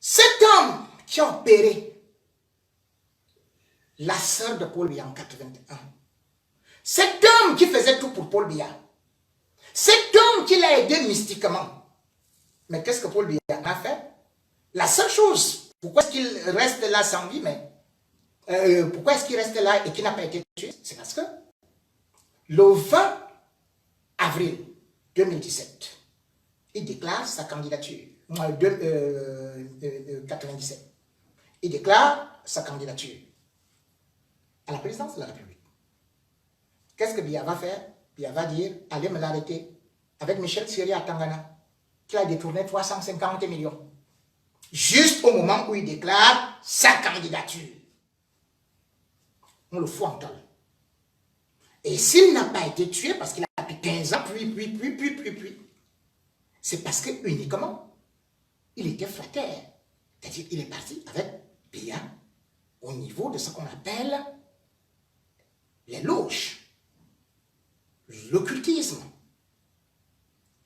Cet homme qui a opéré la sœur de Paul Biya en 81, cet homme qui faisait tout pour Paul Biya, cet homme qui l'a aidé mystiquement, mais qu'est-ce que Paul Biya a fait? La seule chose, pourquoi est-ce qu'il reste là sans vie, mais pourquoi est-ce qu'il reste là et qu'il n'a pas été tué? C'est parce que le 20 avril 2017, il déclare sa candidature. 97. Il déclare sa candidature à la présidence de la République. Qu'est-ce que Biya va faire? Biya va dire, allez me l'arrêter avec Michel Thierry à Tangana, qui a détourné 350 millions. Juste au moment où il déclare sa candidature. On le fout en tôle. Et s'il n'a pas été tué, parce qu'il a pris 15 ans, puis, c'est parce que uniquement, il était flatteur. C'est-à-dire, il est parti avec Biya au niveau de ce qu'on appelle les loges, l'occultisme.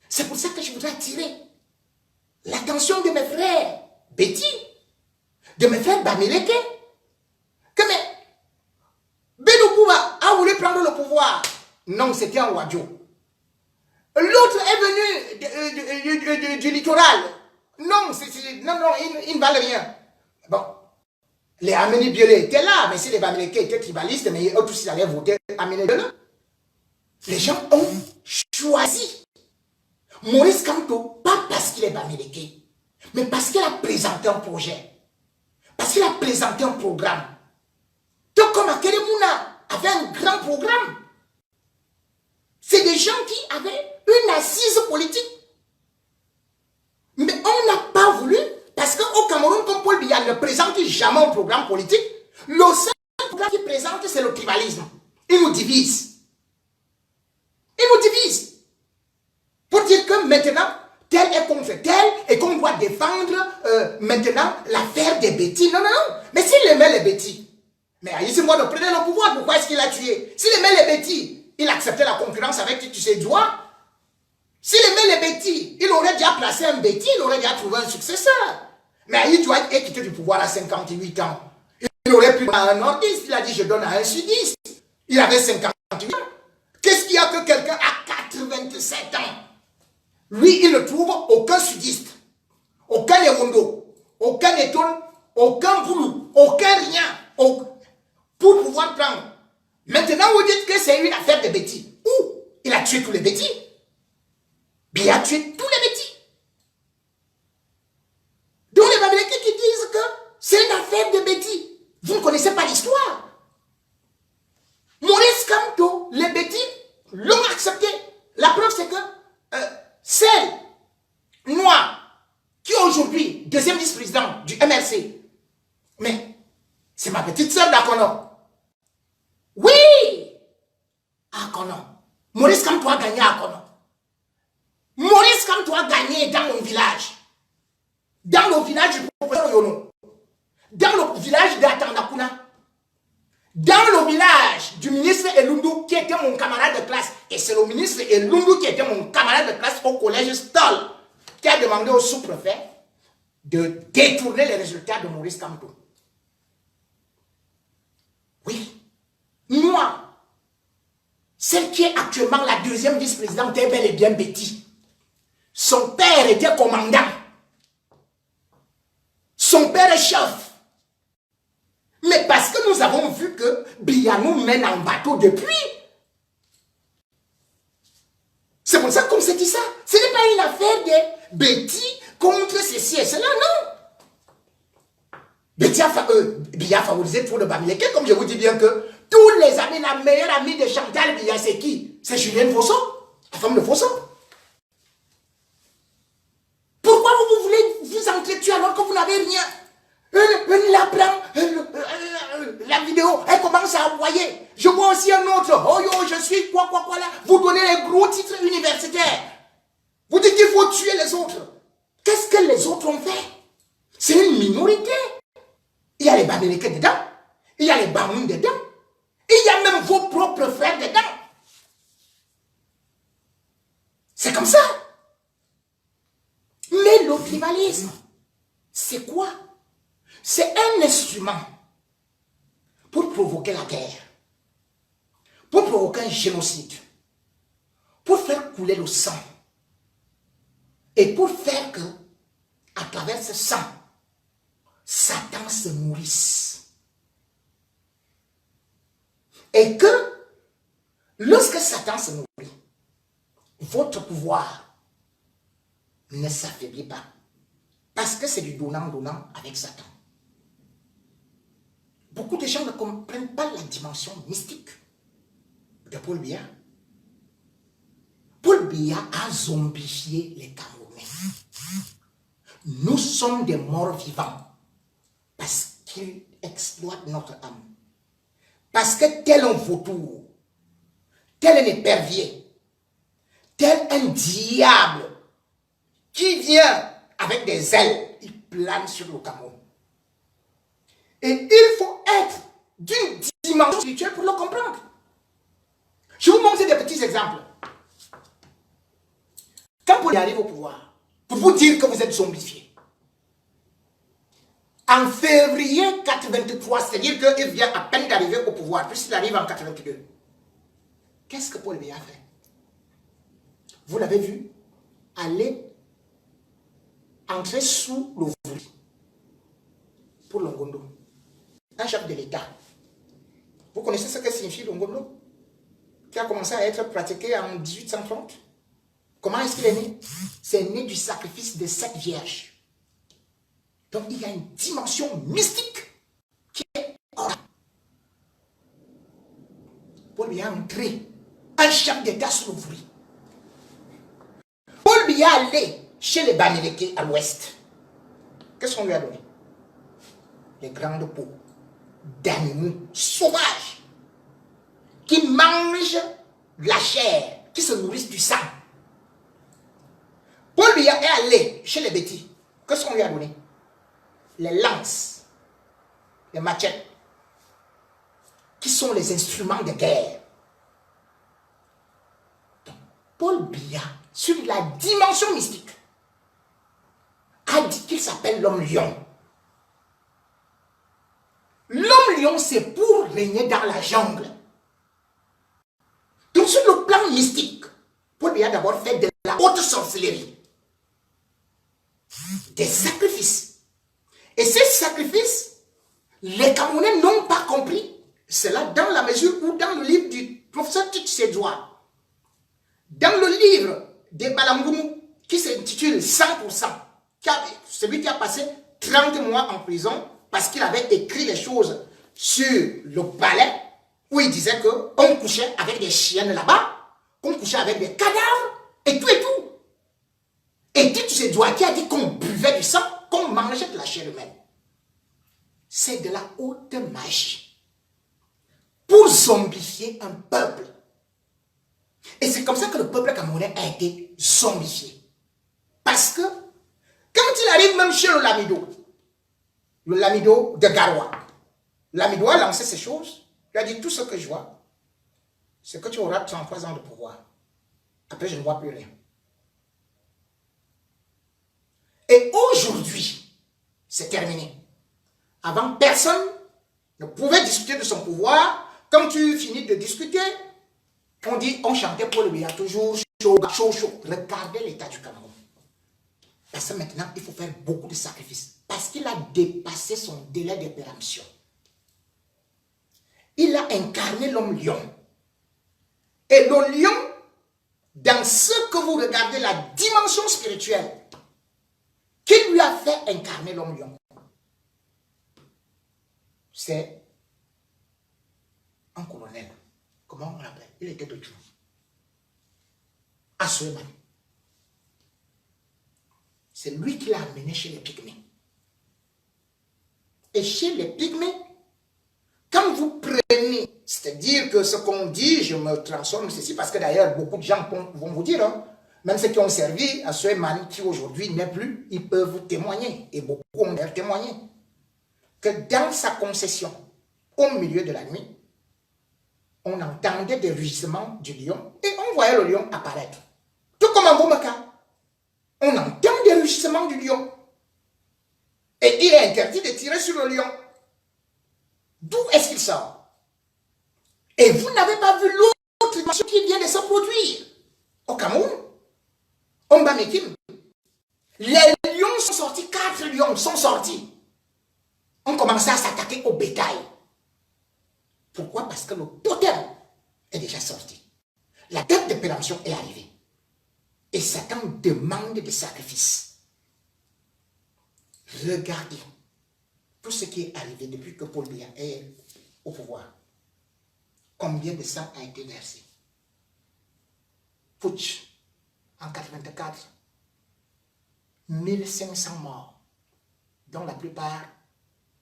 C'est pour ça que je voudrais attirer l'attention de mes frères Betty, de mes frères Bamileke, que Benoukouma a voulu prendre le pouvoir. Non, c'était un Wadjo. L'autre est venu du littoral. Non, non, il ne valent rien. Bon, les Amélie Biolé étaient là, mais si les Bamileke étaient tribalistes, mais eux tous ils allaient voter Amélie Biolé. Les gens ont choisi Maurice Kamto, pas parce qu'il est Bamileke, mais parce qu'il a présenté un projet, parce qu'il a présenté un programme. Tout comme Akere Mouna avait un grand programme. C'est des gens qui avaient une assise politique. Mais on n'a pas voulu, parce qu'au Cameroun, comme Paul Biya ne présente jamais un programme politique, le seul programme qu'il présente, c'est le tribalisme. Il nous divise. Il nous divise. Pour dire que maintenant, tel est contre tel, et qu'on doit défendre maintenant l'affaire des bêtis. Non, non, non. Mais s'il aimait les bêtis, mais Aïssi-Moi de prendre le pouvoir, pourquoi est-ce qu'il a tué? S'il aimait les bêtis, il acceptait la concurrence avec tu sais droit. S'il aimait les bêtis, il aurait déjà placé un bêtis, il aurait déjà trouvé un successeur. Mais Aïdjoua est quitté du pouvoir à 58 ans. Il aurait pu à un nordiste, il a dit je donne à un sudiste. Il avait 58 ans. Qu'est-ce qu'il y a que quelqu'un à 87 ans? Lui, il ne trouve aucun sudiste, aucun Ewondo, aucun Eton, aucun Boulou, aucun rien, pour pouvoir prendre. Maintenant, vous dites que c'est une affaire de bêtis. Où? Il a tué tous les bêtis. Biya a tué tous les bêtis. Donc les Bamileke qui disent que c'est une affaire de bêtis. Vous ne connaissez pas l'histoire. Maurice Kamto, les bêtis l'ont accepté. La preuve, c'est que celle noire qui est aujourd'hui deuxième vice-président du MRC, mais c'est ma petite sœur d'Akono. Oui, Akono. Maurice Kamto a gagné à Akono. Maurice Kamto a gagné dans mon village. Dans le village du professeur Yono. Dans le village d'Atandakuna. Dans le village du ministre Elundu qui était mon camarade de classe. Et c'est le ministre Elundu qui était mon camarade de classe au collège Stoll qui a demandé au sous-préfet de détourner les résultats de Maurice Kamto. Oui. Moi, celle qui est actuellement la deuxième vice-présidente est bel et bien Betty. Son père était commandant. Son père est chef. Mais parce que nous avons vu que Biya nous mène en bateau depuis. C'est pour ça qu'on s'est dit ça. Ce n'est pas une affaire de Betty contre ceci et cela, non. Biya a favorisé trop de Bamileke, comme je vous dis bien que tous les amis, la meilleure amie de Chantal Biya, c'est qui? C'est Julienne Fosso, la femme de Fosso. Pourquoi vous voulez vous entretuer alors que vous n'avez rien? Elle la prend, la vidéo, elle commence à envoyer. Je vois aussi un autre. Oh yo, je suis quoi là. Vous donnez les gros titres universitaires. Vous dites qu'il faut tuer les autres. Qu'est-ce que les autres ont fait? C'est une minorité. Il y a les Bamileke dedans. Il y a les Bamoun dedans. Il y a même vos propres frères dedans. C'est comme ça. Mais le tribalisme, c'est quoi? C'est un instrument pour provoquer la guerre, pour provoquer un génocide, pour faire couler le sang et pour faire que, à travers ce sang, Satan se nourrisse. Et que, lorsque Satan se nourrit, votre pouvoir ne s'affaiblit pas. Parce que c'est du donnant-donnant avec Satan. Beaucoup de gens ne comprennent pas la dimension mystique de Paul Biya. Paul Biya a zombifié les Camerounais. Nous sommes des morts vivants parce qu'ils exploitent notre âme. Parce que tel un vautour, tel un épervier, tel un diable qui vient avec des ailes, il plane sur le Cameroun. Et il faut être d'une dimension spirituelle pour le comprendre. Je vous montre des petits exemples. Quand Paul arrive au pouvoir, pour vous dire que vous êtes zombifié, en février 83, c'est-à-dire qu'il vient à peine d'arriver au pouvoir, puisqu'il arrive en 82, qu'est-ce que Paul Biya a fait? Vous l'avez vu aller entrer sous l'ouvrier pour Longondo, un chef de l'État. Vous connaissez ce que signifie Longondo, qui a commencé à être pratiqué en 1830? Comment est-ce qu'il est né? C'est né du sacrifice de 7 vierges. Donc il y a une dimension mystique qui est hors. Paul Biya a entré un chef d'État sous l'ouvrier. Paul Biya allé chez les Bamileke à l'ouest. Qu'est-ce qu'on lui a donné? Les grandes peaux d'animaux sauvages qui mangent de la chair, qui se nourrissent du sang. Paul Biya est allé chez les bêtis. Qu'est-ce qu'on lui a donné? Les lances, les machettes, qui sont les instruments de guerre. Donc, Paul Biya, sur la dimension mystique, a dit qu'il s'appelle l'homme lion. L'homme lion, c'est pour régner dans la jungle. Donc, sur le plan mystique, Paul Biya a d'abord fait de la haute sorcellerie, des sacrifices. Et ces sacrifices, les Camerounais n'ont pas compris cela dans la mesure où dans le livre du professeur Tchitsédoua, dans le livre des Balangoumou, qui s'intitule 100%, celui qui a passé 30 mois en prison parce qu'il avait écrit les choses sur le palais, où il disait qu'on couchait avec des chiennes là-bas, qu'on couchait avec des cadavres, et tout et tout. Et Tchitsédoua qui a dit qu'on buvait du sang, qu'on mangeait de la chair humaine. C'est de la haute magie pour zombifier un peuple. Et c'est comme ça que le peuple camerounais a été zombifié. Parce que quand il arrive même chez le Lamido de Garoua, Lamido a lancé ces choses. Il a dit: tout ce que je vois, c'est que tu auras 33 ans de pouvoir. Après, je ne vois plus rien. Et aujourd'hui, c'est terminé. Avant, personne ne pouvait discuter de son pouvoir. Quand tu finis de discuter, on dit, on chantait Paul Biya toujours chaud, chaud, chaud. Regardez l'état du Cameroun. Parce que maintenant, il faut faire beaucoup de sacrifices. Parce qu'il a dépassé son délai de péremption. Il a incarné l'homme lion. Et le lion, dans ce que vous regardez, la dimension spirituelle, qui lui a fait incarner l'homme lion, c'est un colonel. Comment on l'appelle? Il était de Dieu. Assoeman. C'est lui qui l'a amené chez les Pygmées. Et chez les Pygmées, quand vous prenez, c'est-à-dire que ce qu'on dit, je me transforme ceci, parce que d'ailleurs, beaucoup de gens vont vous dire, hein, même ceux qui ont servi à Assoeman, qui aujourd'hui n'est plus, ils peuvent vous témoigner, et beaucoup ont témoigné, que dans sa concession, au milieu de la nuit, on entendait des rugissements du lion, et on voyait le lion apparaître. Tout comme en Boumaka, on entend des rugissements du lion. Et il est interdit de tirer sur le lion. D'où est-ce qu'il sort? Et vous n'avez pas vu l'autre dimension qui vient de se produire au Cameroun, au Mbamekime. Les lions sont sortis, 4 lions sont sortis. On commençait à s'attaquer au bétail. Pourquoi? Parce que le totem est déjà sorti. La date de péremption est arrivée. Et Satan demande des sacrifices. Regardez tout ce qui est arrivé depuis que Paul Biya est au pouvoir. Combien de sang a été versé? Putsch, en 1984, 1500 morts, dont la plupart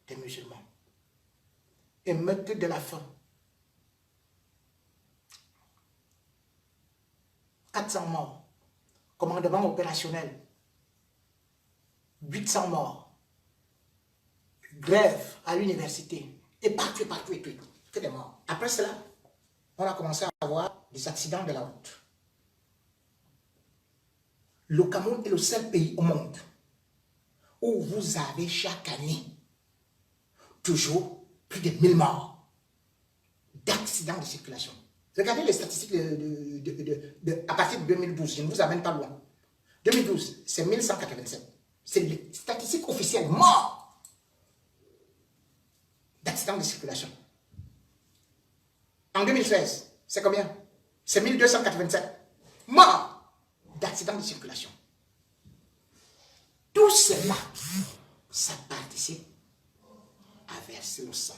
des musulmans. Émeute de la faim. 400 morts. Commandement opérationnel. 800 morts. Grève à l'université. Et partout, et tout. Que des morts. Après cela, on a commencé à avoir des accidents de la route. Le Cameroun est le seul pays au monde où vous avez chaque année toujours plus de 1000 morts d'accidents de circulation. Regardez les statistiques à partir de 2012, je ne vous amène pas loin. 2012, c'est 1187. C'est les statistiques officielles, morts d'accidents de circulation. En 2013, c'est combien? C'est 1287 morts d'accidents de circulation. Tout cela, ça participe à verser le sang.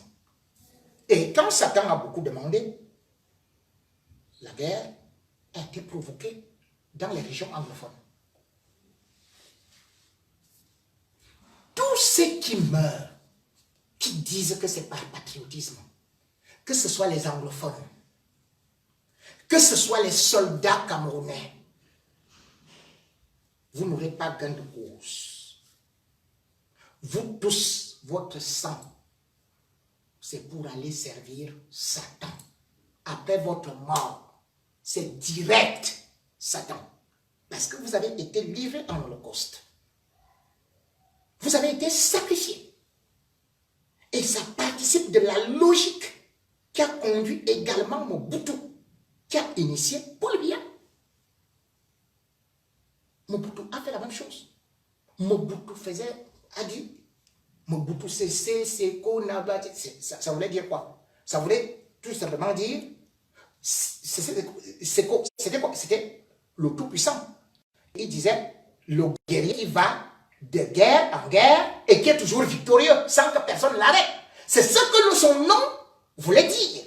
Et quand Satan a beaucoup demandé, la guerre a été provoquée dans les régions anglophones. Tous ceux qui meurent, qui disent que c'est par patriotisme, que ce soit les anglophones, que ce soit les soldats camerounais, vous n'aurez pas gain de cause. Vous tous, votre sang, c'est pour aller servir Satan. Après votre mort, c'est direct Satan. Parce que vous avez été livré en holocauste. Vous avez été sacrifié. Et ça participe de la logique qui a conduit également Mobutu, qui a initié Paul Biya. Mobutu a fait la même chose. Mobutu a dit, Mobutu c'est Konabati. Ça voulait dire quoi? Ça voulait tout simplement dire, c'était quoi? C'était le Tout-Puissant. Il disait, le guerrier qui va de guerre en guerre et qui est toujours victorieux sans que personne l'arrête. C'est ce que son nom voulait dire.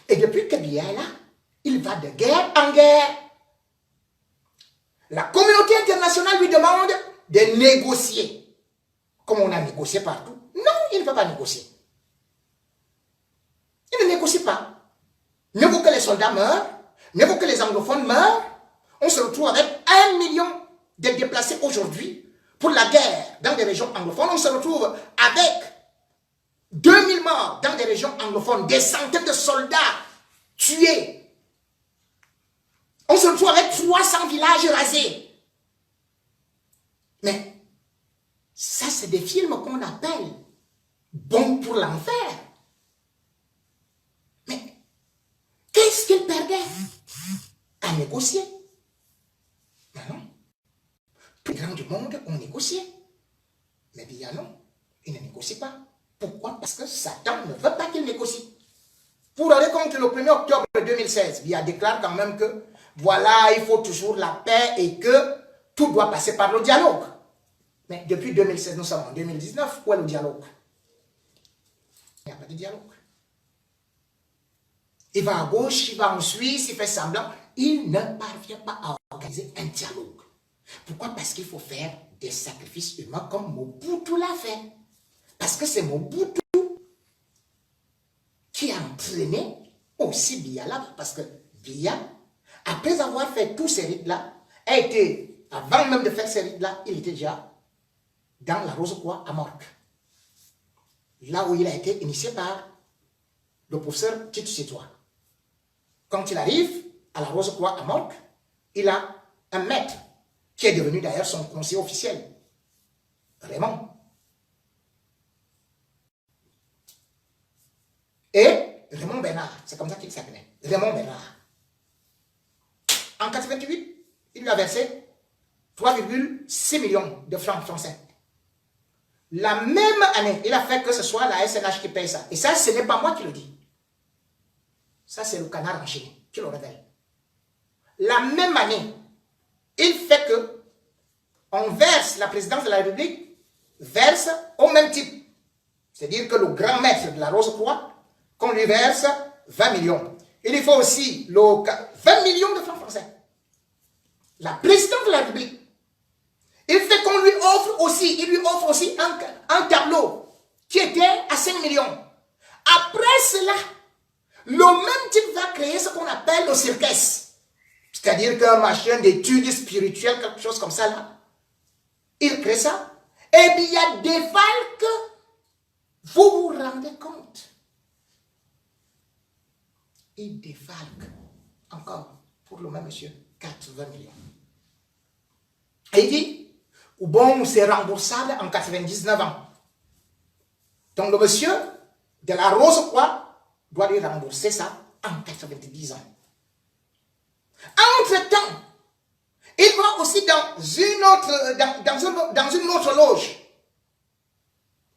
Et depuis que Biya est là, il va de guerre en guerre. La communauté internationale lui demande de négocier. Comme on a négocié partout. Non, il ne peut pas négocier. Il ne négocie pas. Mieux vaut que les soldats meurent, mieux vaut que les anglophones meurent. On se retrouve avec 1 million de déplacés aujourd'hui pour la guerre dans des régions anglophones. On se retrouve avec 2000 morts dans des régions anglophones, des centaines de soldats tués. On se retrouve avec 300 villages rasés. Mais ça, c'est des films qu'on appelle bons pour l'enfer. Mais qu'est-ce qu'ils perdaient à négocier? Non. Tous les grands du monde ont négocié. Mais Biya, non, il ne négocie pas. Pourquoi? Parce que Satan ne veut pas qu'il négocie. Pour aller contre le 1er octobre 2016, Biya déclare quand même que voilà, il faut toujours la paix et que tout doit passer par le dialogue. Mais depuis 2016, nous sommes en 2019, où est le dialogue? Il n'y a pas de dialogue. Il va à gauche, il va en Suisse, il fait semblant. Il ne parvient pas à organiser un dialogue. Pourquoi? Parce qu'il faut faire des sacrifices humains comme Mobutu l'a fait. Parce que c'est Mobutu qui a entraîné aussi Biya là. Parce que Biya, après avoir fait tous ces rites-là, a été, avant même de faire ces rites-là, il était déjà dans la Rose-Croix à Morque. Là où il a été initié par le professeur Titus Sétois. Quand il arrive à la Rose-Croix à Morque, il a un maître qui est devenu d'ailleurs son conseiller officiel. Raymond. c'est comme ça qu'il s'appelait. Raymond Bérard. En 88, il lui a versé 3,6 millions de francs français. La même année, il a fait que ce soit la SNH qui paye ça. Et ça, ce n'est pas moi qui le dis. Ça, c'est le canard enchaîné qui le révèle. La même année, il fait que on verse, la présidence de la République verse au même type. C'est-à-dire que le grand maître de la Rose-Croix, qu'on lui verse 20 millions. Il lui faut aussi 20 millions de francs français. La présidence de la République. Il fait qu'on lui offre aussi, il lui offre aussi un tableau qui était à 5 millions. Après cela, le même type va créer ce qu'on appelle le circus. C'est-à-dire qu'un machin d'études spirituelles, quelque chose comme ça là. Il crée ça. Et puis il y a des falques. Vous vous rendez compte? Il défalque encore pour le même monsieur 80 millions. Et il dit, ou bon, c'est remboursable en 99 ans. Donc le monsieur de la Rose-Croix doit lui rembourser ça en 90 ans. Entre-temps, il va aussi dans une autre loge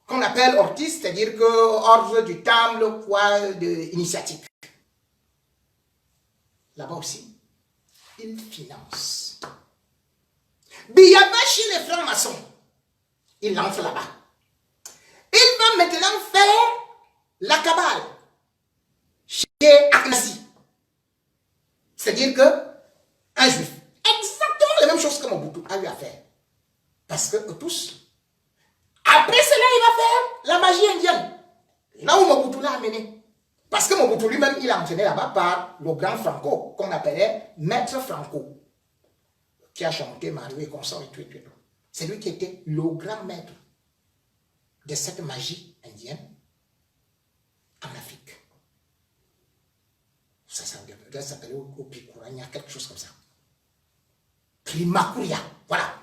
qu'on appelle Ortis, c'est-à-dire que ordre du temple initiatique. Là-bas aussi, il finance. Biyaba chez les francs-maçons, il lance là-bas. Il va maintenant faire la cabale chez Aknasi. C'est-à-dire que un juif, exactement la même chose que Mobutu a eu à faire. Parce que eux tous, après cela, il va faire la magie indienne. Là où Mobutu l'a amené. Parce que Mobutu lui-même, il a entraîné là-bas par le grand Franco, qu'on appelait Maître Franco, qui a chanté Mario et consort et tout. C'est lui qui était le grand maître de cette magie indienne en Afrique. Ça s'appelait Opikourania, quelque chose comme ça. Primakuria, voilà.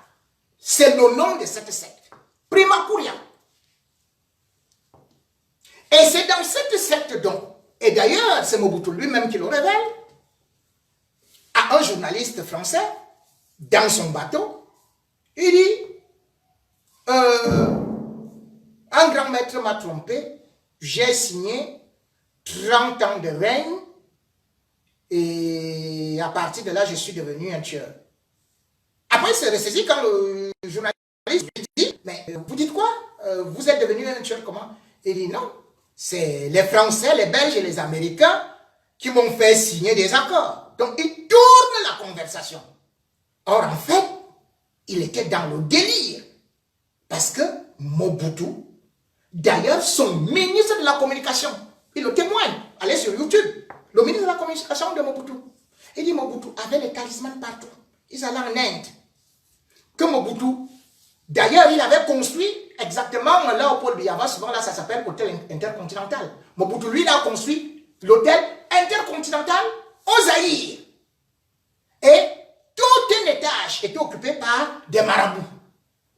C'est le nom de cette secte. Primakuria. Et c'est dans cette secte donc, et d'ailleurs c'est Mobutu lui-même qui le révèle, à un journaliste français, dans son bateau, il dit, un grand maître m'a trompé, j'ai signé 30 ans de règne, et à partir de là, je suis devenu un tueur. Après, il s'est ressaisi quand le journaliste lui dit, mais vous dites quoi? Vous êtes devenu un tueur comment? Il dit non, c'est les Français, les Belges et les Américains qui m'ont fait signer des accords. Donc, il tourne la conversation. Or, en fait, il était dans le délire. Parce que Mobutu, d'ailleurs, son ministre de la communication, il le témoigne, allez sur YouTube, le ministre de la communication de Mobutu. Il dit Mobutu avait les talismans partout. Ils allaient en Inde. Que Mobutu, d'ailleurs, il avait construit exactement là au Paul Biava, souvent là ça s'appelle hôtel intercontinental. Mobutu, lui, il a construit l'hôtel intercontinental au Zaïre. Et tout un étage était occupé par des marabouts.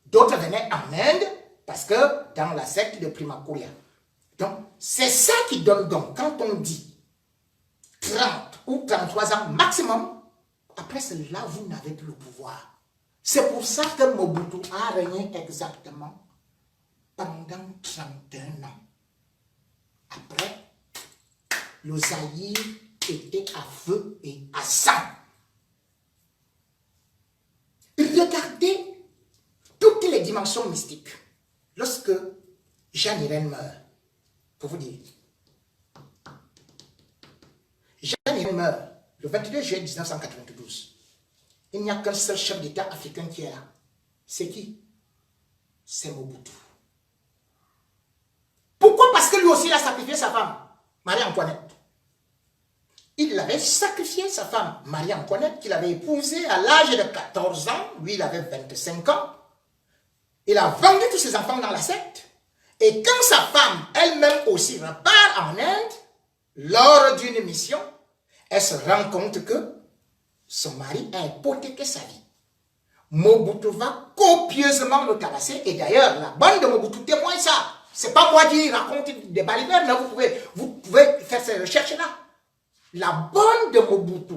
D'autres venaient en Inde parce que dans la secte de Primakuria. Donc, c'est ça qui donne donc, quand on dit 30 ou 33 ans maximum, après cela, vous n'avez plus le pouvoir. C'est pour ça que Mobutu a régné exactement pendant 31 ans. Après, le Zaïre était à feu et à sang. Regardez toutes les dimensions mystiques. Lorsque Jeanne Irène meurt, pour vous dire, Jeanne Irène meurt le 22 juillet 1992. Il n'y a qu'un seul chef d'État africain qui est là. C'est qui? C'est Mobutu. Pourquoi? Parce que lui aussi, il a sacrifié sa femme, Marie-Antoinette. Il avait sacrifié sa femme, Marie-Antoinette, qu'il avait épousée à l'âge de 14 ans. Lui, il avait 25 ans. Il a vendu tous ses enfants dans la secte. Et quand sa femme, elle-même aussi, repart en Inde, lors d'une mission, elle se rend compte que son mari a hypothéqué sa vie. Mobutu va copieusement le tabasser. Et d'ailleurs, la bande de Mobutu témoigne ça. C'est pas moi qui raconte des balivernes. Vous pouvez faire ces recherches-là. la bonne de Mobutu,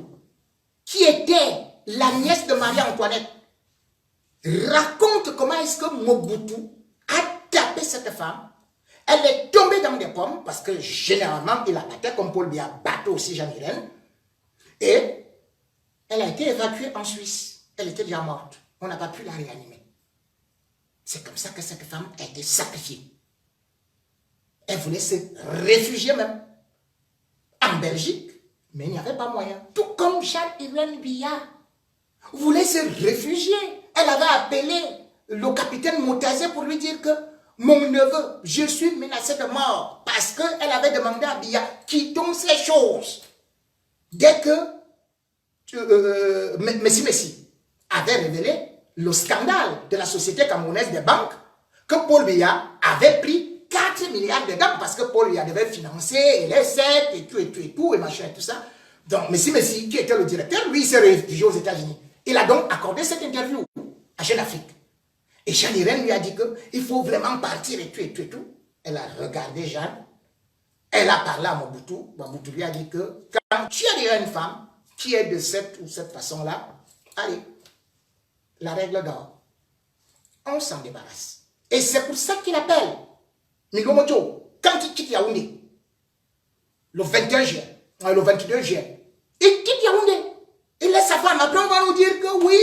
qui était la nièce de Marie-Antoinette, raconte comment est-ce que Mobutu a tapé cette femme. Elle est tombée dans des pommes, parce que généralement, il la battait comme Paul Biya battait aussi Jeanne Irène. Et elle a été évacuée en Suisse. Elle était déjà morte. On n'a pas pu la réanimer. C'est comme ça que cette femme a été sacrifiée. Elle voulait se réfugier même en Belgique, mais il n'y avait pas moyen. Tout comme Jeanne-Irène Billard voulait se réfugier. Elle avait appelé le capitaine Moutazé pour lui dire que mon neveu, je suis menacé de mort parce qu'elle avait demandé à Billard quittons ces choses. Dès que Messi avait révélé le scandale de la société camerounaise des banques, que Paul Biya avait pris 4 milliards de dettes parce que Paul Biya devait financer les 7 et tout, et machin et tout ça. Donc, Messi, qui était le directeur, lui, il s'est réfugié aux États-Unis. Il a donc accordé cette interview à Jeune Afrique. Et Jeanne Irène lui a dit qu'il faut vraiment partir et tout. Elle a regardé Jeanne. Elle a parlé à Mobutu. Mobutu lui a dit que quand tu as déjà une femme qui est de cette ou cette façon-là, allez, la règle d'or. On s'en débarrasse. Et c'est pour ça qu'il appelle Migomoto, quand il quitte Yaoundé, le 21 juin, le 22 juin, il quitte Yaoundé. Il laisse sa femme. Après, on va nous dire que oui,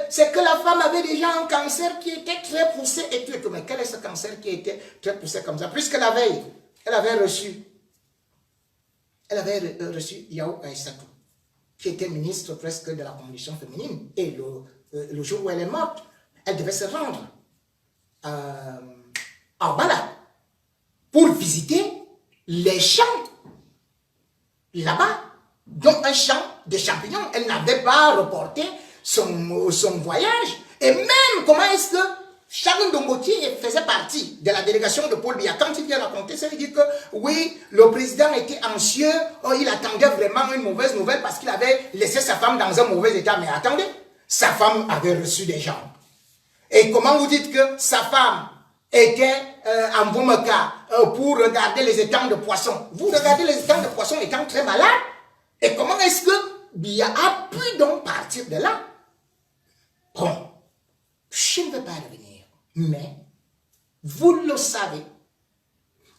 c'est que la femme avait déjà un cancer qui était très poussé et tout. Mais quel est ce cancer qui était très poussé comme ça? Puisque la veille, elle avait reçu Yao Aïssatou, qui était ministre presque de la condition féminine. Et le jour où elle est morte, elle devait se rendre en balade pour visiter les champs là-bas, donc un champ de champignons. Elle n'avait pas reporté son voyage. Et même comment est-ce que Charles Ndombotier faisait partie de la délégation de Paul Biya. Quand il vient raconter ça, il dit que oui, le président était anxieux, il attendait vraiment une mauvaise nouvelle parce qu'il avait laissé sa femme dans un mauvais état. Mais attendez, sa femme avait reçu des gens. Et comment vous dites que sa femme était en Boumeka pour regarder les étangs de poissons? Vous regardez les étangs de poissons étant très malade. Et comment est-ce que Biya a pu donc partir de là? Bon, je ne veux pas revenir, mais vous le savez,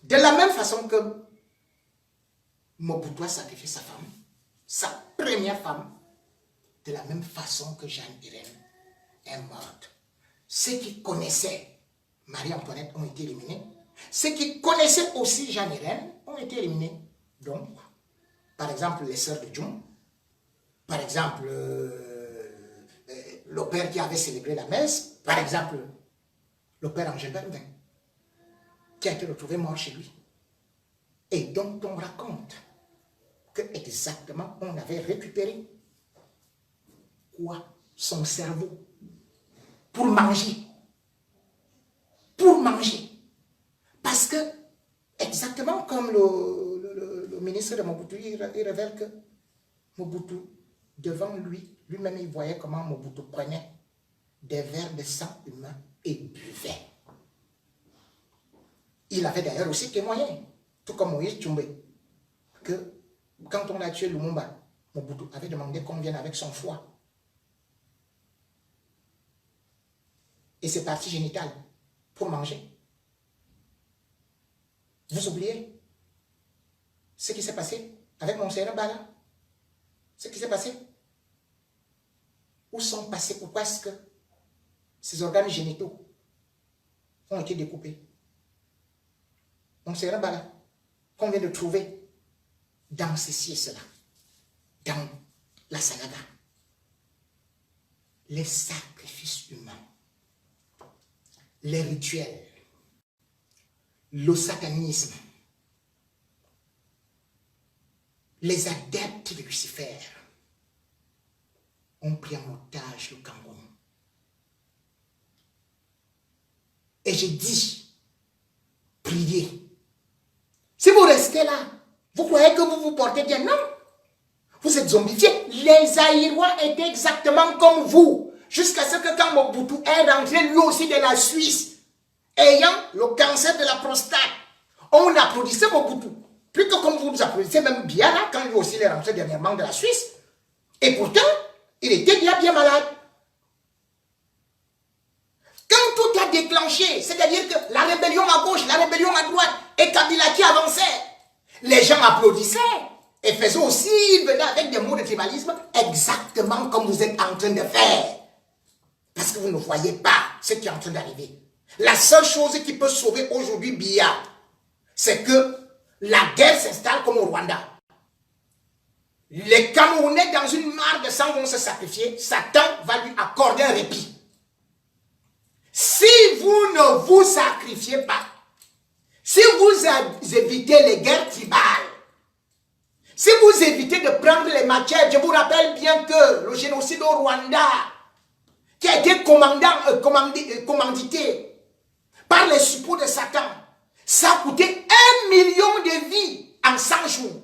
de la même façon que Mobutu a sacrifié sa femme, sa première femme, de la même façon que Jeanne Irène est morte. Ceux qui connaissaient Marie-Antoinette ont été éliminés. Ceux qui connaissaient aussi Jeanne Irène ont été éliminés. Donc, par exemple, les sœurs de Djoum, par exemple, le père qui avait célébré la messe, par exemple, le père Angèle Bertin, qui a été retrouvé mort chez lui. Et donc, on raconte que exactement on avait récupéré quoi? Son cerveau. Pour manger. Pour manger. Parce que, exactement comme le ministre de Mobutu, il révèle que Mobutu, devant lui-même, il voyait comment Mobutu prenait des verres de sang humain et buvait. Il avait d'ailleurs aussi témoigné, tout comme Moïse Tchoumbé, que quand on a tué Lumumba, Mobutu avait demandé qu'on vienne avec son foie et ses parties génitales pour manger. Vous oubliez ce qui s'est passé avec Monseigneur Bala? Ce qui s'est passé? Où sont passés? Pourquoi est-ce que ces organes génitaux ont été découpés? Monseigneur Bala, qu'on vient de trouver dans ceci et cela, dans la Sagada, les sacrifices humains, les rituels, le satanisme, les adeptes de Lucifer ont pris en otage le Cameroun. Et j'ai dit, priez. Si vous restez là, vous croyez que vous vous portez bien? Non. Vous êtes zombifiés. Les Aïrois étaient exactement comme vous. Jusqu'à ce que quand Mobutu est rentré lui aussi de la Suisse, ayant le cancer de la prostate, on applaudissait Mobutu. Plus que comme vous applaudissez même bien là, quand lui aussi il est rentré dernièrement de la Suisse. Et pourtant, il était bien malade. Quand tout a déclenché, c'est-à-dire que la rébellion à gauche, la rébellion à droite, et Kabila qui avançait, les gens applaudissaient. Et faisaient aussi, ils venaient avec des mots de tribalisme, exactement comme vous êtes en train de faire. Parce que vous ne voyez pas ce qui est en train d'arriver. La seule chose qui peut sauver aujourd'hui Biya, c'est que la guerre s'installe comme au Rwanda. Les Camerounais, dans une mare de sang, vont se sacrifier. Satan va lui accorder un répit. Si vous ne vous sacrifiez pas, si vous évitez les guerres tribales, si vous évitez de prendre les matières, je vous rappelle bien que le génocide au Rwanda, qui a été commandité par les suppôts de Satan, ça a coûté 1 million de vies en 100 jours.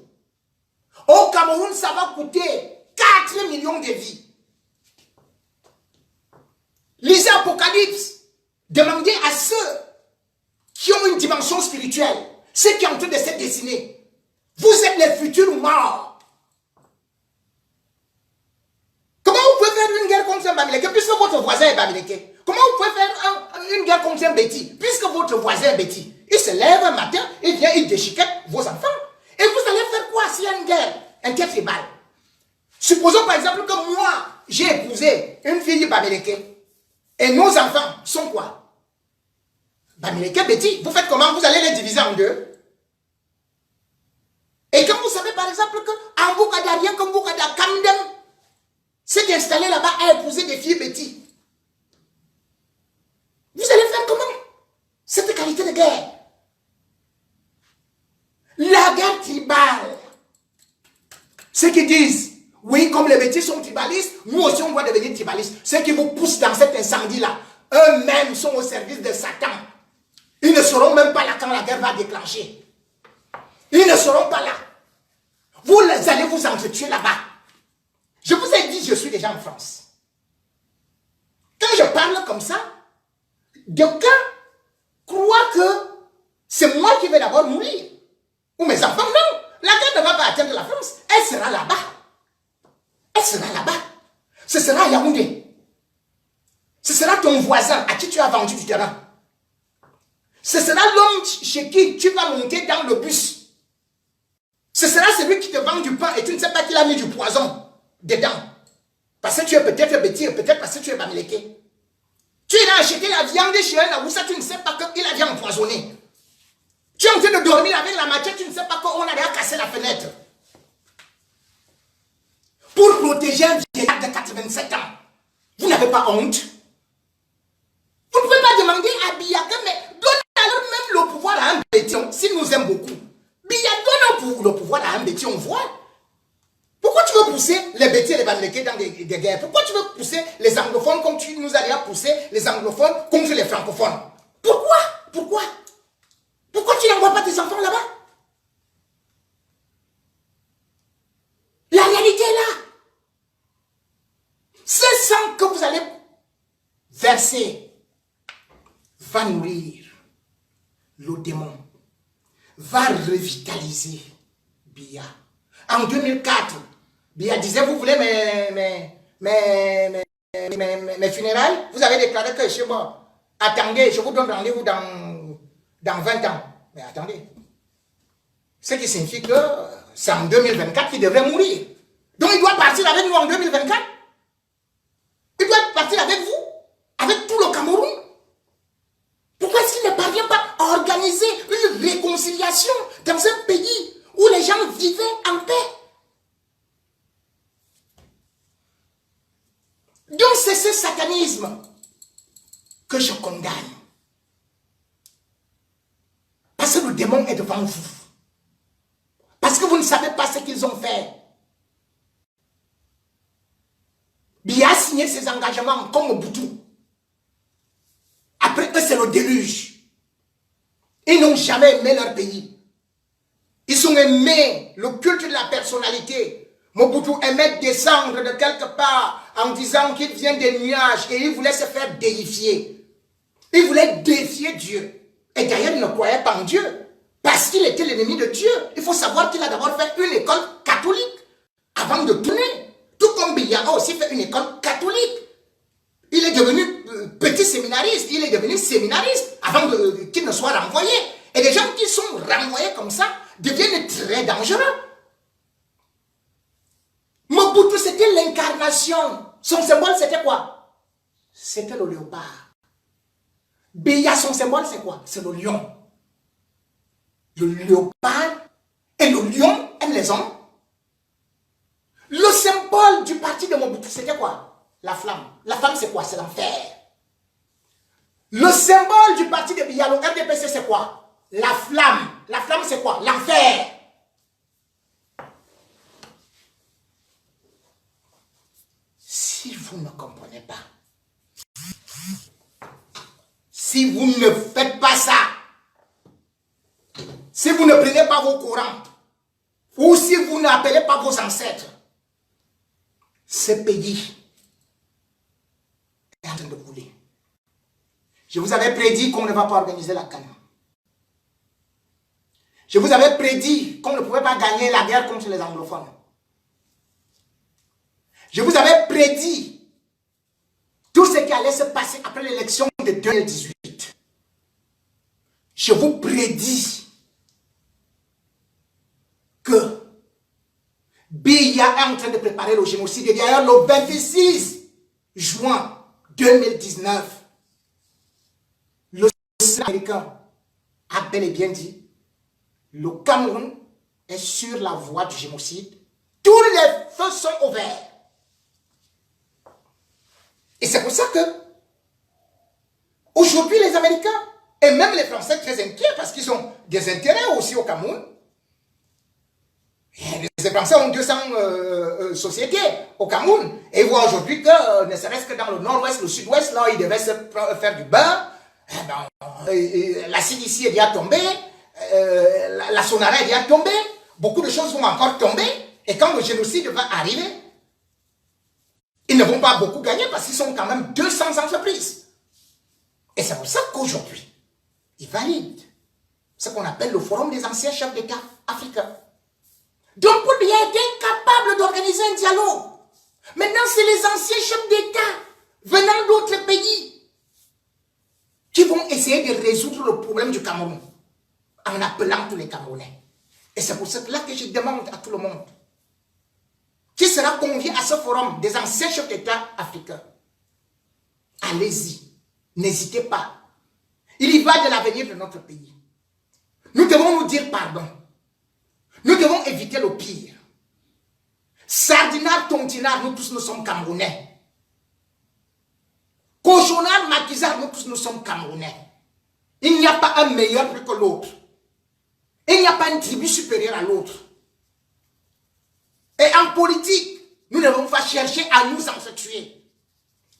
Au Cameroun, ça va coûter 4 millions de vies. Lisez Apocalypse. Demandez à ceux qui ont une dimension spirituelle, ceux qui sont en train de se dessiner. Vous êtes les futurs morts. Comment vous pouvez faire une guerre contre un Bamileke puisque votre voisin est Bamileke? Comment vous pouvez faire une guerre contre un Béti puisque votre voisin est Béti? Il se lève un matin, il vient, il déchiquette vos enfants. Et vous allez faire quoi s'il y a une guerre intertribale? Supposons par exemple que moi, j'ai épousé une fille Bamileke. Et nos enfants sont quoi? Bamileke, Béti. Vous faites comment? Vous allez les diviser en deux. Et quand vous savez par exemple qu'en Boukada, rien comme Boukada, Kamdem s'est installé là-bas à épouser des filles Béti. Vous allez faire comment? Cette qualité de guerre. La guerre tribale. Ceux qui disent, oui, comme les Bétis sont tribalistes, nous aussi on doit devenir tribalistes. Ceux qui vous poussent dans cet incendie-là, eux-mêmes sont au service de Satan. Ils ne seront même pas là quand la guerre va déclencher. Ils ne seront pas là. Vous allez vous entretuer là-bas. Je vous ai dit, je suis déjà en France. Quand je parle comme ça, d'aucuns croient que c'est moi qui vais d'abord mourir. Ou mes enfants, non. La guerre ne va pas atteindre la France. Elle sera là-bas. Elle sera là-bas. Ce sera à Yaoundé. Ce sera ton voisin à qui tu as vendu du terrain. Ce sera l'homme chez qui tu vas monter dans le bus. Ce sera celui qui te vend du pain et tu ne sais pas qu'il a mis du poison dedans. Parce que tu es peut-être Béti, peut-être parce que tu es Bamileke. Tu iras acheter la viande chez un Awoussa, tu ne sais pas qu'il a bien empoisonné. Tu es en train de dormir avec la matière, tu ne sais pas qu'on a déjà cassé la fenêtre. Pour protéger un vieillard de 87 ans, vous n'avez pas honte? Vous ne pouvez pas demander à Biyaka, mais donne alors même le pouvoir à un bétion, s'il nous aime beaucoup. Biyaka donne le pouvoir à un bétion, on voit. Pourquoi tu veux pousser les Bétis et les Bamileke dans des guerres? Pourquoi tu veux pousser les anglophones comme tu nous as déjà poussé les anglophones contre les francophones? Pourquoi? Pourquoi? Pourquoi tu n'envoies pas tes enfants là-bas? La réalité est là. Ce sang que vous allez verser va nourrir le démon, va revitaliser Biya. En 2004, Biya disait, vous voulez mes funérailles? Vous avez déclaré que je suis mort. Attendez, je vous donne rendez-vous dans 20 ans. Mais attendez. Ce qui signifie que c'est en 2024 qu'il devrait mourir. Donc il doit partir avec nous en 2024. Il doit partir avec vous, avec tout le Cameroun. Pourquoi est-ce qu'il ne parvient pas à organiser une réconciliation dans un pays où les gens vivaient en paix? Donc c'est ce satanisme que je condamne. Parce que le démon est devant vous. Parce que vous ne savez pas ce qu'ils ont fait. Biya a signé ses engagements comme Mobutu. Après eux, c'est le déluge. Ils n'ont jamais aimé leur pays. Ils ont aimé le culte de la personnalité. Mobutu aimait descendre de quelque part en disant qu'il vient des nuages et il voulait se faire déifier. Il voulait défier Dieu. Et d'ailleurs, il ne croyait pas en Dieu. Parce qu'il était l'ennemi de Dieu. Il faut savoir qu'il a d'abord fait une école catholique avant de tourner. Tout comme Biya a aussi fait une école catholique. Il est devenu petit séminariste, il est devenu séminariste avant qu'il ne soit renvoyé. Et les gens qui sont renvoyés comme ça deviennent très dangereux. Mobutu, c'était l'incarnation. Son symbole, c'était quoi? C'était le léopard. Biya, son symbole, c'est quoi? C'est le lion. Le léopard et le lion aiment les hommes. Le symbole du parti de Mobutu, c'était quoi? La flamme. La flamme, c'est quoi? C'est l'enfer. Le symbole du parti de Biya, le RDPC, c'est quoi? La flamme. La flamme, c'est quoi? L'enfer. Si vous ne comprenez pas, si vous ne faites pas ça, si vous ne prenez pas vos Corans, ou si vous n'appelez pas vos ancêtres, ce pays est en train de couler. Je vous avais prédit qu'on ne va pas organiser la CAN. Je vous avais prédit qu'on ne pouvait pas gagner la guerre contre les anglophones. Je vous avais prédit tout ce qui allait se passer après l'élection de 2018. Je vous prédis que Biya est en train de préparer le génocide. Et d'ailleurs, le 26 juin 2019, le Sénat américain a bel et bien dit le Cameroun est sur la voie du génocide. Tous les feux sont ouverts. Et c'est pour ça que aujourd'hui les Américains et même les Français très inquiets parce qu'ils ont des intérêts aussi au Cameroun. Et les Français ont 200 sociétés au Cameroun. Et ils voient aujourd'hui que, ne serait-ce que dans le nord-ouest, le sud-ouest, là, ils devaient se faire du beurre. L'acide ici est déjà tombé. La Sonara est déjà tombée. Beaucoup de choses vont encore tomber. Et quand le génocide va arriver, ils ne vont pas beaucoup gagner parce qu'ils sont quand même 200 entreprises. Et c'est pour ça qu'aujourd'hui, ils valident ce qu'on appelle le forum des anciens chefs d'État africains. Donc Paul Biya était incapable d'organiser un dialogue. Maintenant, c'est les anciens chefs d'État venant d'autres pays qui vont essayer de résoudre le problème du Cameroun en appelant tous les Camerounais. Et c'est pour cela que je demande à tout le monde qui sera convié à ce forum des anciens chefs d'État africains. Allez-y, n'hésitez pas. Il y va de l'avenir de notre pays. Nous devons nous dire pardon. Nous devons éviter le pire. Sardinard, Tontinard, nous tous nous sommes Camerounais. Cochonard, Maquisard, nous tous nous sommes Camerounais. Il n'y a pas un meilleur plus que l'autre. Il n'y a pas une tribu supérieure à l'autre. Et en politique, nous ne devons pas chercher à nous entretuer.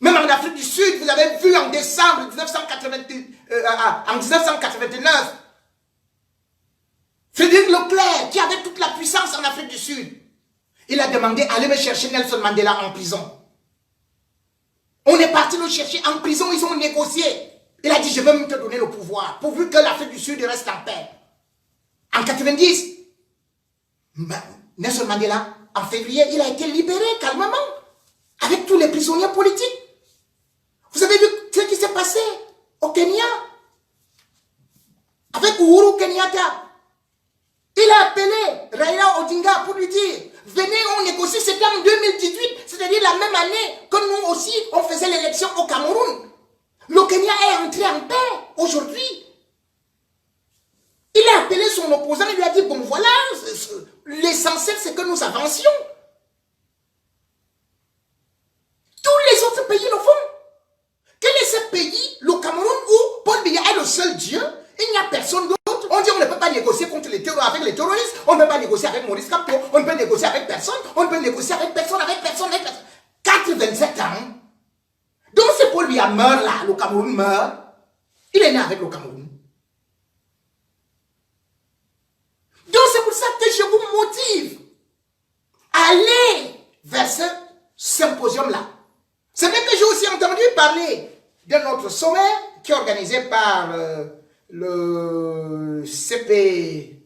Même en Afrique du Sud, vous avez vu en décembre 1989, Frédéric Leclerc, qui avait toute la puissance en Afrique du Sud, il a demandé allez me chercher Nelson Mandela en prison. On est parti le chercher en prison, ils ont négocié. Il a dit je vais même te donner le pouvoir, pourvu que l'Afrique du Sud reste en paix. En 90, Nelson Mandela, en février, il a été libéré calmement, avec tous les prisonniers politiques. Vous avez vu ce qui s'est passé au Kenya, avec Uhuru Kenyatta. Il a appelé Raila Odinga pour lui dire, venez, on négocie, c'était en 2018, c'est-à-dire la même année que nous aussi, on faisait l'élection au Cameroun. Le Kenya est entré en paix aujourd'hui. Il a appelé son opposant, il lui a dit, bon voilà, l'essentiel c'est que nous avancions. Tous les autres pays le font. Quel est ce pays, le Cameroun, où Paul Biya est le seul Dieu, il n'y a personne d'autre. On dit on ne peut pas négocier avec les terroristes, on ne peut pas négocier avec Maurice Kamto, on ne peut négocier avec personne, on ne peut négocier avec personne. 4-27 ans. Donc si Paul Biya meurt là, le Cameroun meurt, il est né avec le Cameroun. Donc c'est pour ça que je vous motive à aller vers ce symposium-là. C'est vrai que j'ai aussi entendu parler d'un autre sommet qui est organisé par le CP,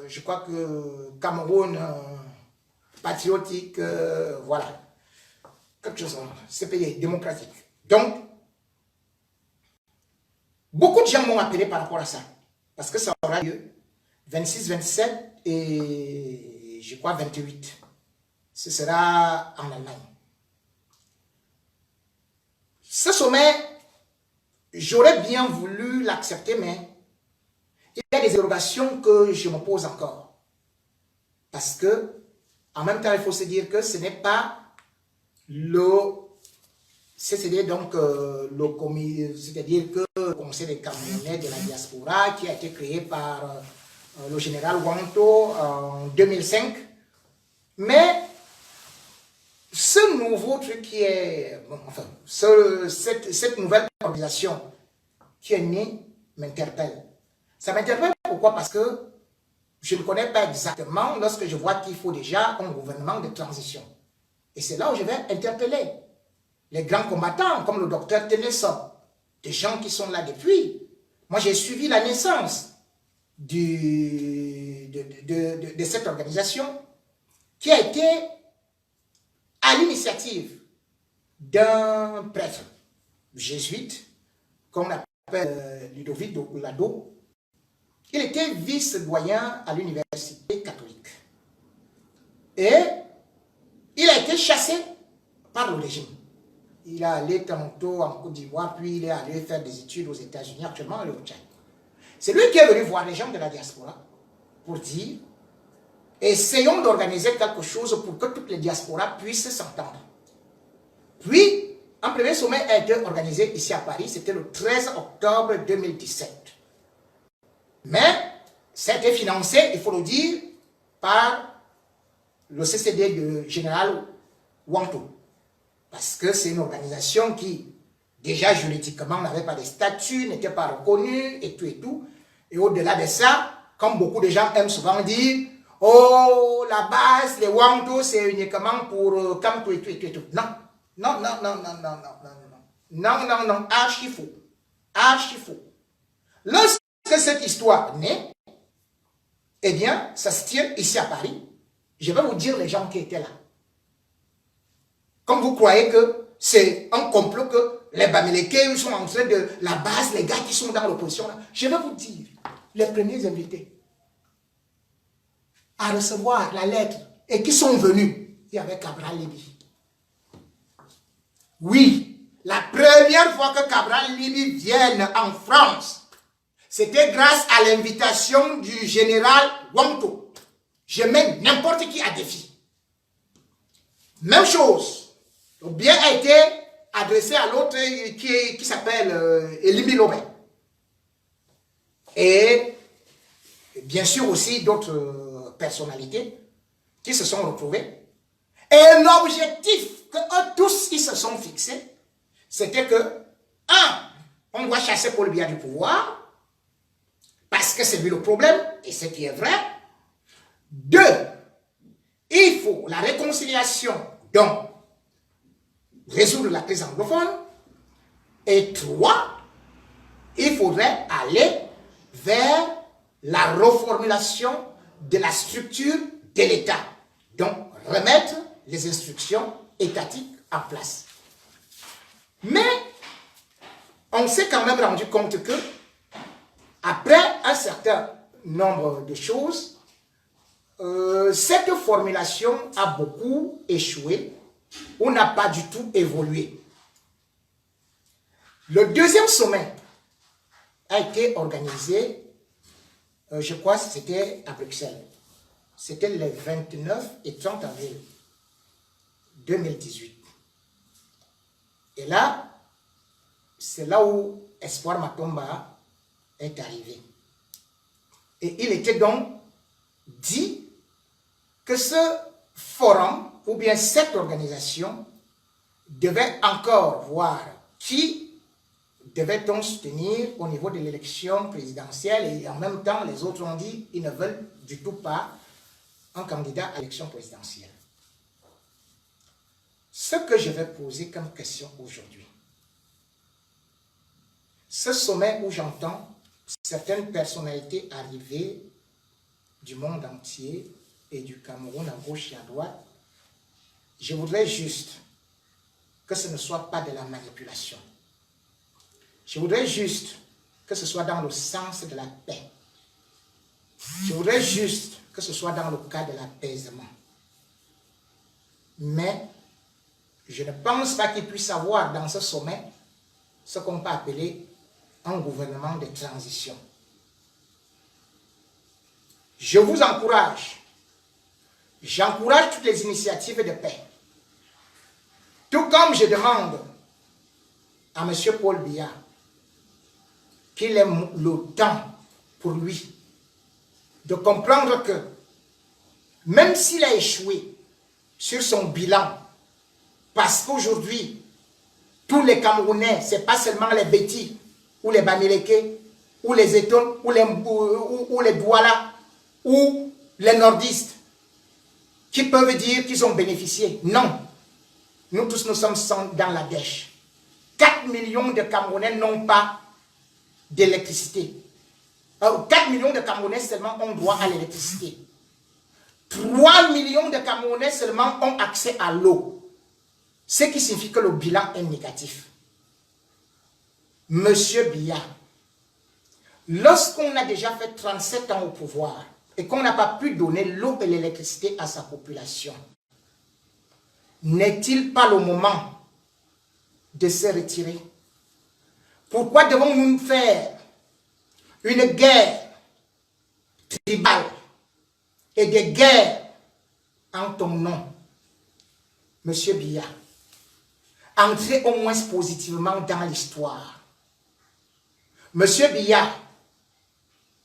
je crois que Cameroun patriotique, voilà, quelque chose, c'est pays démocratique. Donc, beaucoup de gens m'ont appelé par rapport à ça, parce que ça aura lieu 26, 27 et je crois 28. Ce sera en Allemagne. Ce sommet, j'aurais bien voulu l'accepter, mais il y a des dérogations que je me pose encore. Parce que, en même temps, il faut se dire que ce n'est pas c'est-à-dire que le Conseil des Camerounais de la diaspora qui a été créé par le général Wanto en 2005. Mais ce nouveau truc qui est, enfin, cette nouvelle organisation qui est née m'interpelle. Ça m'interpelle pourquoi? Parce que je ne connais pas exactement lorsque je vois qu'il faut déjà un gouvernement de transition. Et c'est là où je vais interpeller les grands combattants comme le docteur Tennyson, des gens qui sont là depuis. Moi, j'ai suivi la naissance de cette organisation qui a été à l'initiative d'un prêtre jésuite qu'on appelle Ludovic Lado. Il était vice-doyen à l'université catholique. Et il a été chassé par le régime. Il est allé tantôt en Côte d'Ivoire, puis il est allé faire des études aux États-Unis, actuellement au Tchad. C'est lui qui est venu voir les gens de la diaspora pour dire essayons d'organiser quelque chose pour que toutes les diasporas puissent s'entendre. Puis, un premier sommet a été organisé ici à Paris, c'était le 13 octobre 2017. Mais, ça a été financé, il faut le dire, par le CCD de général Wanto. Parce que c'est une organisation qui, déjà juridiquement, n'avait pas de statut, n'était pas reconnue, et tout et tout. Et au-delà de ça, comme beaucoup de gens aiment souvent dire, oh, la base, les Wanto, c'est uniquement pour Kamto et tout et tout et tout. Non, non, non, non, non, non, non, non, non, non, non, non, archi faux. Archi faux. Lorsque cette histoire naît, eh bien, ça se tient ici à Paris. Je vais vous dire les gens qui étaient là. Comme vous croyez que c'est un complot que les Bamileke sont en train de la base, les gars qui sont dans l'opposition, je vais vous dire, les premiers invités à recevoir la lettre et qui sont venus, il y avait Cabral Libi. Oui, la première fois que Cabral Libi vienne en France, c'était grâce à l'invitation du général Wanto. Je mets n'importe qui à défi. Même chose. Le bien a été adressé à l'autre qui s'appelle Elimi Lobé. Et bien sûr aussi d'autres personnalités qui se sont retrouvées. Et l'objectif que eux tous ils se sont fixés, c'était que, on doit chasser Paul Biya du pouvoir, parce que c'est lui le problème, et ce qui est vrai. 2, il faut la réconciliation, donc résoudre la crise anglophone. Et 3, il faudrait aller vers la reformulation de la structure de l'État. Donc, remettre les instructions étatiques en place. Mais, on s'est quand même rendu compte que, après un certain nombre de choses, cette formulation a beaucoup échoué ou n'a pas du tout évolué. Le deuxième sommet a été organisé, je crois que c'était à Bruxelles. C'était les 29 et 30 avril 2018. Et là, c'est là où Espoir Matomba est arrivé. Et il était donc dit que ce forum, ou bien cette organisation, devait encore voir qui devait-on soutenir au niveau de l'élection présidentielle, et en même temps, les autres ont dit qu'ils ne veulent du tout pas un candidat à l'élection présidentielle. Ce que je vais poser comme question aujourd'hui, ce sommet où j'entends certaines personnalités arriver du monde entier et du Cameroun à gauche et à droite, je voudrais juste que ce ne soit pas de la manipulation. Je voudrais juste que ce soit dans le sens de la paix. Je voudrais juste que ce soit dans le cas de l'apaisement. Mais je ne pense pas qu'il puisse avoir dans ce sommet ce qu'on peut appeler un gouvernement de transition. Je vous encourage, j'encourage toutes les initiatives de paix. Tout comme je demande à M. Paul Biya qu'il ait le temps pour lui de comprendre que même s'il a échoué sur son bilan, parce qu'aujourd'hui, tous les Camerounais, ce n'est pas seulement les Bétis, ou les Bamileke, ou les Eton, ou les Douala, ou les Nordistes, qui peuvent dire qu'ils ont bénéficié. Non. Nous tous, nous sommes dans la dèche. 4 millions de Camerounais n'ont pas d'électricité. 4 millions de Camerounais seulement ont droit à l'électricité. 3 millions de Camerounais seulement ont accès à l'eau. Ce qui signifie que le bilan est négatif. Monsieur Biya, lorsqu'on a déjà fait 37 ans au pouvoir et qu'on n'a pas pu donner l'eau et l'électricité à sa population, n'est-il pas le moment de se retirer? Pourquoi devons-nous faire une guerre tribale et des guerres en ton nom? Monsieur Biya, entrez au moins positivement dans l'histoire. Monsieur Biya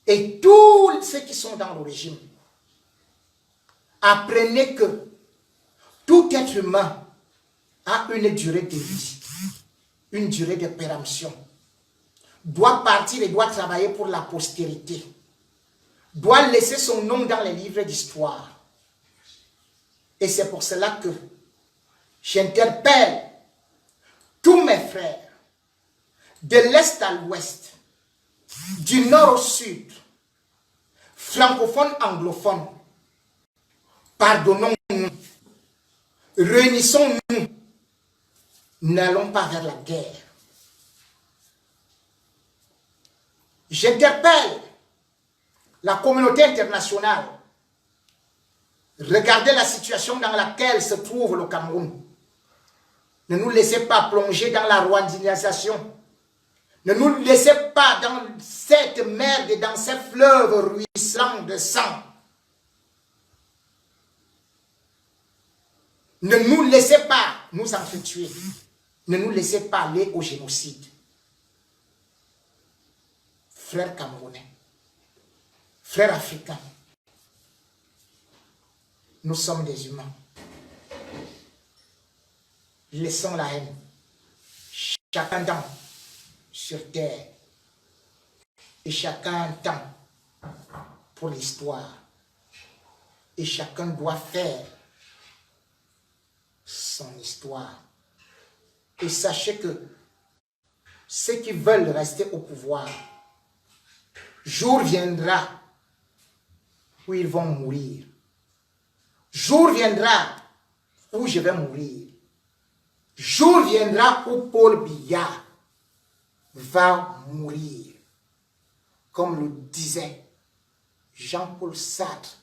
et tous ceux qui sont dans le régime, apprenez que tout être humain a une durée de vie, une durée de péremption, doit partir et doit travailler pour la postérité, doit laisser son nom dans les livres d'histoire. Et c'est pour cela que j'interpelle tous mes frères, de l'Est à l'Ouest, du Nord au Sud, francophones, anglophones, pardonnons-nous, réunissons-nous, n'allons pas vers la guerre. J'interpelle la communauté internationale. Regardez la situation dans laquelle se trouve le Cameroun. Ne nous laissez pas plonger dans la rwandinisation. Ne nous laissez pas dans cette merde et dans ces fleuves ruisselants de sang. Ne nous laissez pas nous entretuer. Ne nous laissez pas aller au génocide. Frères camerounais, frères africains, nous sommes des humains. Laissons la haine. Chacun temps sur terre. Et chacun un temps pour l'histoire. Et chacun doit faire son histoire. Et sachez que ceux qui veulent rester au pouvoir, jour viendra où ils vont mourir. Jour viendra où je vais mourir. Jour viendra où Paul Biya va mourir. Comme le disait Jean-Paul Sartre,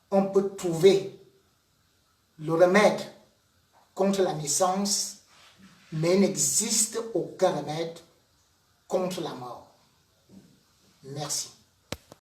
on peut trouver le remède contre la naissance, mais il n'existe aucun remède contre la mort. Merci.